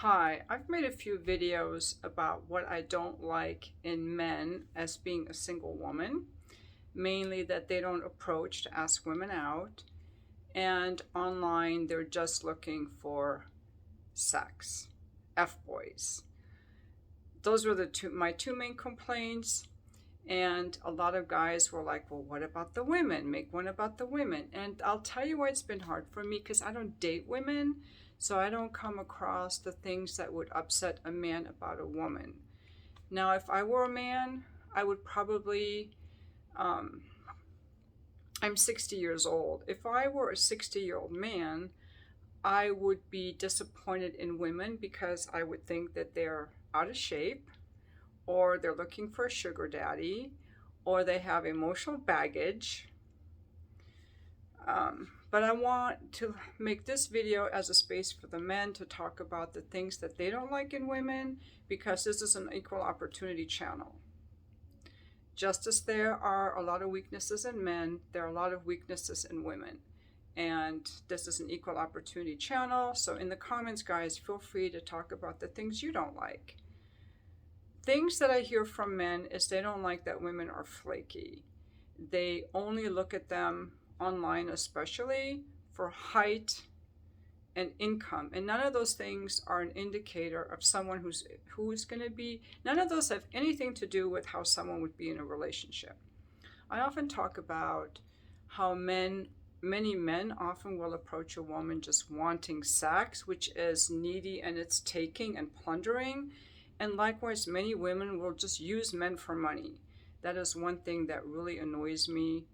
Hi, I've made a few videos about what I don't like in men as being a single woman, mainly that they don't approach to ask women out, and online they're just looking for sex. F-boys. Those were my two main complaints, and a lot of guys were like, well, what about the women? Make one about the women. And I'll tell you why it's been hard for me, because I don't date women, so I don't come across the things that would upset a man about a woman. Now, if I were a man, I would probably, um, I'm 60 years old. If I were a 60-year-old man, I would be disappointed in women because I would think that they're out of shape, or they're looking for a sugar daddy, or they have emotional baggage. But I want to make this video as a space for the men to talk about the things that they don't like in women, because this is an equal opportunity channel. Just as there are a lot of weaknesses in men, there are a lot of weaknesses in women. And this is an equal opportunity channel, so in the comments, guys, feel free to talk about the things you don't like. Things that I hear from men is they don't like that women are flaky. They only look at them online, especially for height and income, and none of those things are an indicator of someone who's going to be. None of those have anything to do with how someone would be in a relationship. I often talk about how many men often will approach a woman just wanting sex, which is needy and it's taking and plundering. And likewise, many women will just use men for money. That is one thing that really annoys me.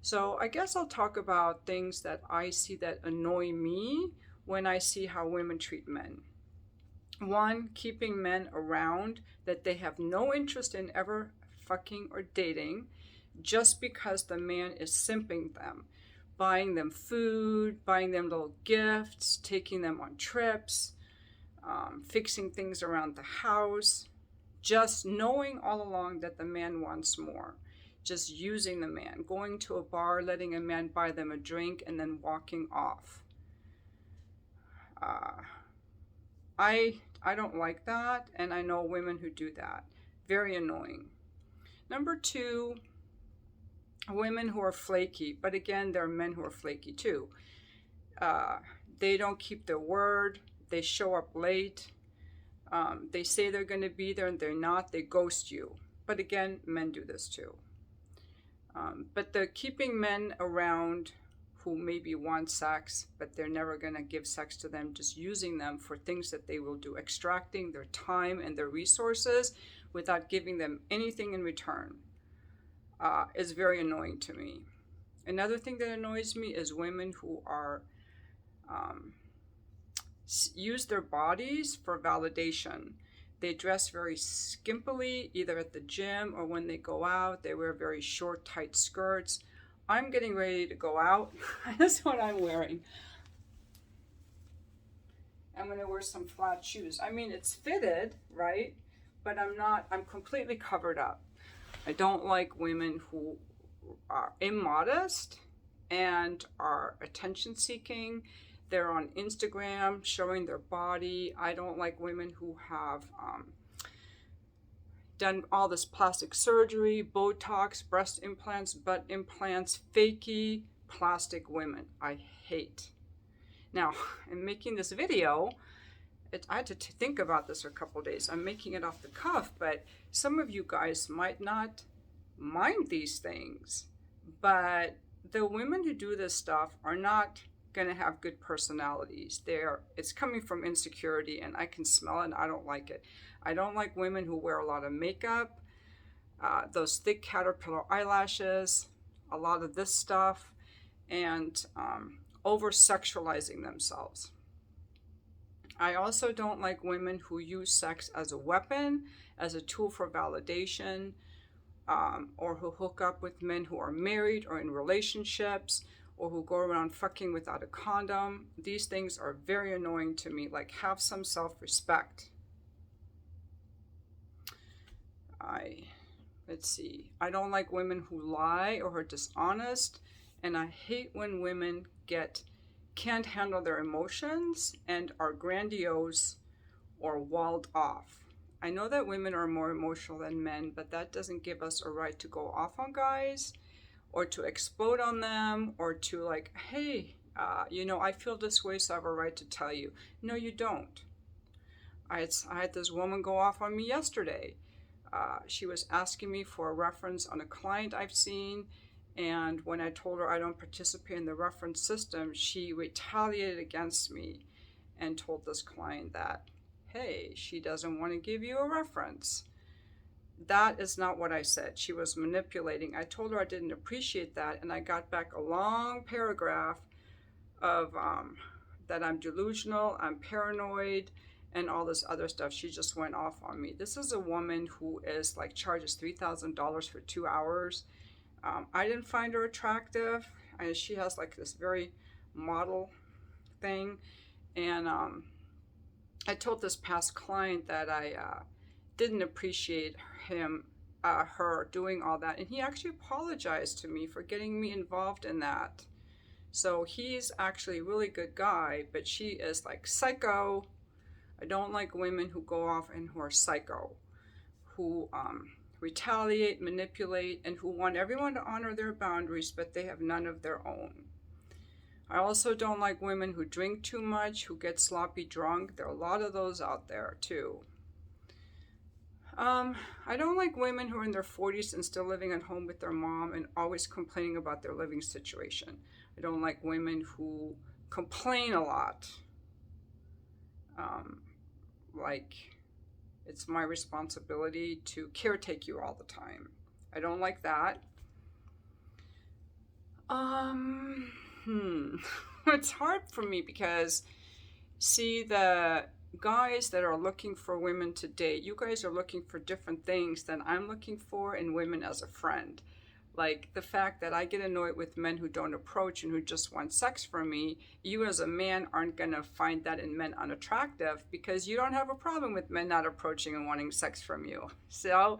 So I guess I'll talk about things that I see that annoy me when I see how women treat men. One, keeping men around that they have no interest in ever fucking or dating, just because the man is simping them, buying them food, buying them little gifts, taking them on trips, fixing things around the house, just knowing all along that the man wants more, just using the man, going to a bar, letting a man buy them a drink, and then walking off. I don't like that, and I know women who do that. Very annoying. Number two, women who are flaky, but again, there are men who are flaky too. They don't keep their word. They show up late. They say they're going to be there and they're not. They ghost you. But again, men do this too. But the keeping men around who maybe want sex, but they're never going to give sex to them, just using them for things that they will do, extracting their time and their resources without giving them anything in return, is very annoying to me. Another thing that annoys me is women who are use their bodies for validation. They dress very skimpily, either at the gym or when they go out. They wear very short, tight skirts. I'm getting ready to go out. That's what I'm wearing. I'm going to wear some flat shoes. I mean, it's fitted, right? But I'm completely covered up. I don't like women who are immodest and are attention seeking. They're on Instagram showing their body. I don't like women who have done all this plastic surgery, Botox, breast implants, butt implants, fakey plastic women. I hate. Now, in making this video, I had to think about this for a couple of days. I'm making it off the cuff, but some of you guys might not mind these things. But the women who do this stuff are not going to have good personalities. It's coming from insecurity, and I can smell it, and I don't like it. I don't like women who wear a lot of makeup, those thick caterpillar eyelashes, a lot of this stuff, and over-sexualizing themselves. I also don't like women who use sex as a weapon, as a tool for validation, or who hook up with men who are married or in relationships, or who go around fucking without a condom. These things are very annoying to me. Like, have some self-respect. Let's see. I don't like women who lie or are dishonest, and I hate when women can't handle their emotions and are grandiose or walled off. I know that women are more emotional than men, but that doesn't give us a right to go off on guys or to explode on them or to like, hey, I feel this way, so I have a right to tell you. No, you don't. I had this woman go off on me yesterday. She was asking me for a reference on a client I've seen, and when I told her I don't participate in the reference system, she retaliated against me and told this client that, hey, she doesn't want to give you a reference. That is not what I said. She was manipulating. I told her I didn't appreciate that, and I got back a long paragraph of that I'm delusional, I'm paranoid, and all this other stuff. She just went off on me. This is a woman who is like charges $3,000 for 2 hours. I didn't find her attractive. She has like this very model thing, and I told this past client that I didn't appreciate her doing all that, and he actually apologized to me for getting me involved in that. So he's actually a really good guy, but she is like psycho. I don't like women who go off and who are psycho, who retaliate, manipulate, and who want everyone to honor their boundaries, but they have none of their own. I also don't like women who drink too much, who get sloppy drunk. There are a lot of those out there too. I don't like women who are in their 40s and still living at home with their mom and always complaining about their living situation. I don't like women who complain a lot. Like it's my responsibility to caretake you all the time. I don't like that. It's hard for me because, see, the guys that are looking for women to date, you guys are looking for different things than I'm looking for in women as a friend. Like the fact that I get annoyed with men who don't approach and who just want sex from me, you as a man aren't going to find that in men unattractive because you don't have a problem with men not approaching and wanting sex from you. So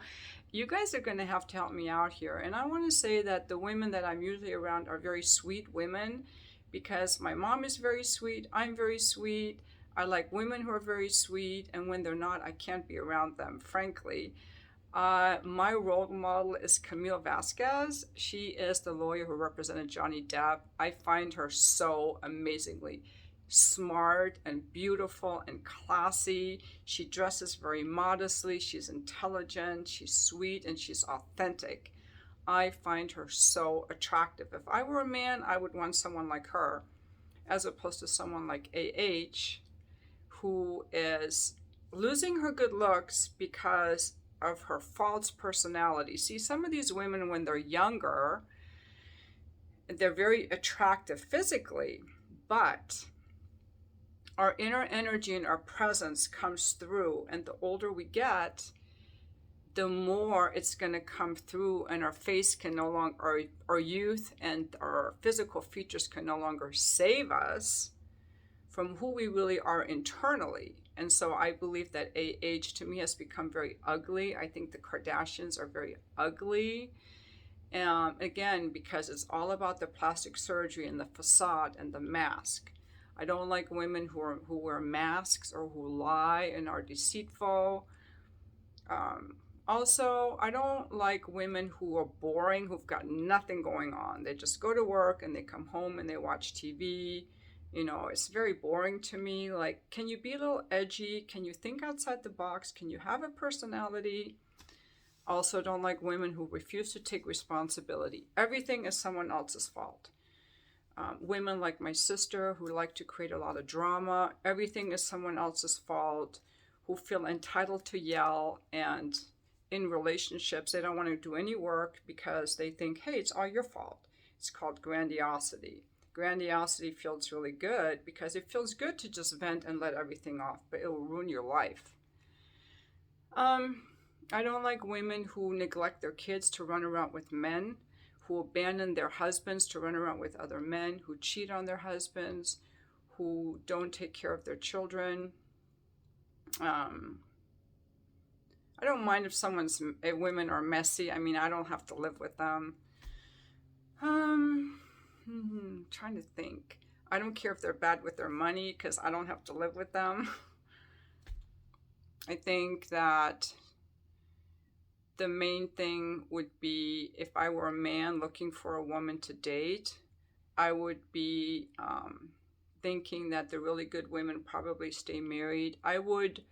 you guys are going to have to help me out here. And I want to say that the women that I'm usually around are very sweet women because my mom is very sweet, I'm very sweet. I like women who are very sweet, and when they're not, I can't be around them, frankly. My role model is Camille Vasquez. She is the lawyer who represented Johnny Depp. I find her so amazingly smart and beautiful and classy. She dresses very modestly. She's intelligent, she's sweet, and she's authentic. I find her so attractive. If I were a man, I would want someone like her, as opposed to someone like AH, who is losing her good looks because of her false personality. See, some of these women, when they're younger, they're very attractive physically, but our inner energy and our presence comes through, and the older we get, the more it's going to come through, and our face can no longer, our youth and our physical features can no longer save us from who we really are internally. And so I believe that age to me has become very ugly. I think the Kardashians are very ugly. Again, because it's all about the plastic surgery and the facade and the mask. I don't like women who wear masks or who lie and are deceitful. Also, I don't like women who are boring, who've got nothing going on. They just go to work and they come home and they watch TV. You know, it's very boring to me. Like, can you be a little edgy? Can you think outside the box? Can you have a personality? Also, don't like women who refuse to take responsibility. Everything is someone else's fault. Women like my sister who like to create a lot of drama. Everything is someone else's fault. Who feel entitled to yell, and in relationships they don't want to do any work because they think, hey, it's all your fault. It's called grandiosity. Grandiosity feels really good because it feels good to just vent and let everything off, but it will ruin your life. I don't like women who neglect their kids to run around with men, who abandon their husbands to run around with other men, who cheat on their husbands, who don't take care of their children. I don't mind if women are messy. I mean, I don't have to live with them. Trying to think. I don't care if they're bad with their money because I don't have to live with them. I think that the main thing would be if I were a man looking for a woman to date, I would be thinking that the really good women probably stay married. I would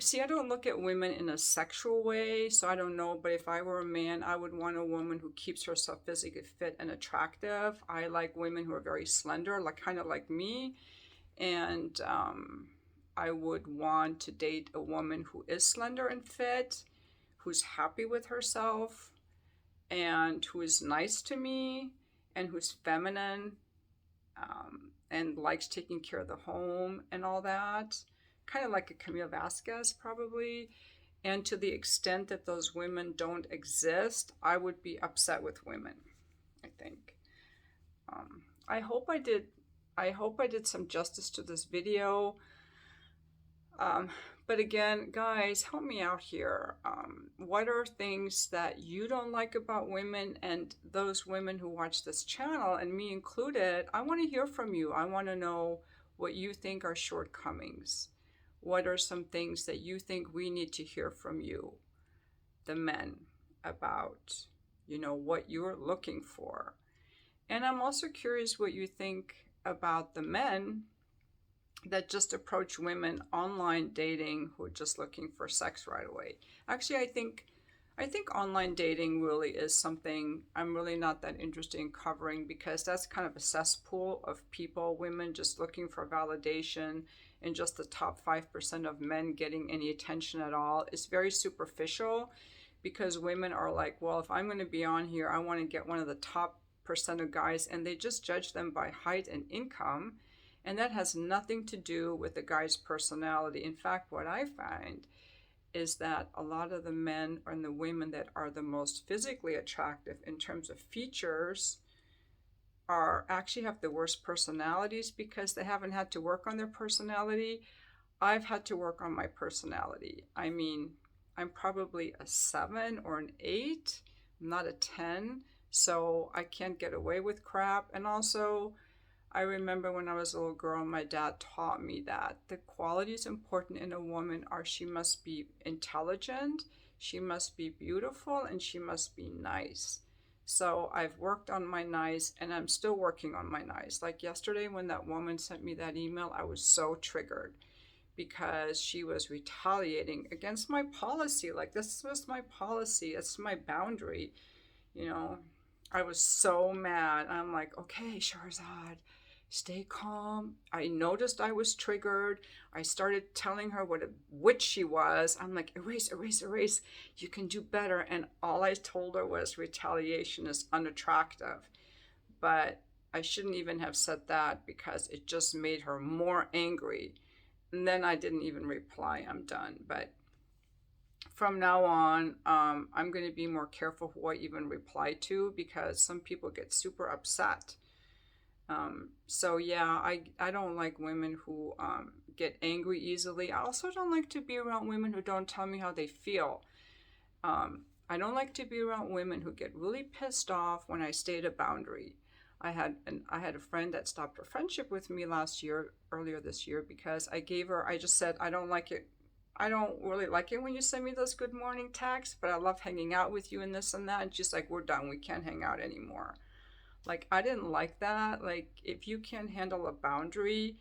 see, I don't look at women in a sexual way, so I don't know, but if I were a man, I would want a woman who keeps herself physically fit and attractive. I like women who are very slender, like kind of like me, and I would want to date a woman who is slender and fit, who's happy with herself, and who is nice to me, and who's feminine, and likes taking care of the home and all that. Kind of like a Camille Vasquez, probably. And to the extent that those women don't exist, I would be upset with women, I think. I hope I did. I hope I did some justice to this video. But again, guys, help me out here. What are things that you don't like about women, and those women who watch this channel, and me included? I want to hear from you. I want to know what you think are shortcomings. What are some things that you think we need to hear from you, the men, about, what you're looking for? And I'm also curious what you think about the men that just approach women online dating who are just looking for sex right away. Actually, I think online dating really is something I'm really not that interested in covering, because that's kind of a cesspool of people, women just looking for validation, and just the top 5% of men getting any attention at all. It's very superficial, because women are like, well, if I'm going to be on here, I want to get one of the top percent of guys, and they just judge them by height and income. And that has nothing to do with the guy's personality. In fact, what I find is that a lot of the men and the women that are the most physically attractive in terms of features are actually have the worst personalities, because they haven't had to work on their personality. I've had to work on my personality. I mean, I'm probably a 7 or an 8, I'm not a 10, so I can't get away with crap. And also, I remember when I was a little girl, my dad taught me that the qualities important in a woman are she must be intelligent, she must be beautiful, and she must be nice. So I've worked on my nice, and I'm still working on my nice. Like yesterday when that woman sent me that email, I was so triggered because she was retaliating against my policy. Like, this was my policy, it's my boundary, I was so mad. I'm like, okay, Shahrazad, stay calm. I noticed I was triggered. I started telling her what a witch she was. I'm like, erase, erase, erase. You can do better. And all I told her was retaliation is unattractive. But I shouldn't even have said that, because it just made her more angry. And then I didn't even reply. I'm done. But from now on, I'm going to be more careful who I even reply to, because some people get super upset. So yeah, I don't like women who get angry easily. I also don't like to be around women who don't tell me how they feel. I don't like to be around women who get really pissed off when I state a boundary. I had a friend that stopped a friendship with me earlier this year, because I just said, I don't like it. I don't really like it when you send me those good morning texts, but I love hanging out with you and this and that. And she's like, we're done. We can't hang out anymore. Like, I didn't like that. Like, if you can't handle a boundary,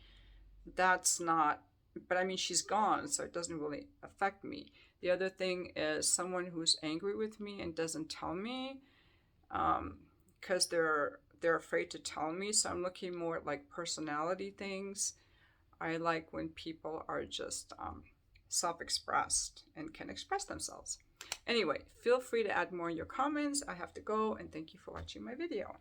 that's not, but I mean, she's gone, so it doesn't really affect me. The other thing is someone who's angry with me and doesn't tell me, because they're afraid to tell me. So I'm looking more at like personality things. I like when people are just self-expressed and can express themselves. Anyway, feel free to add more in your comments. I have to go, and thank you for watching my video.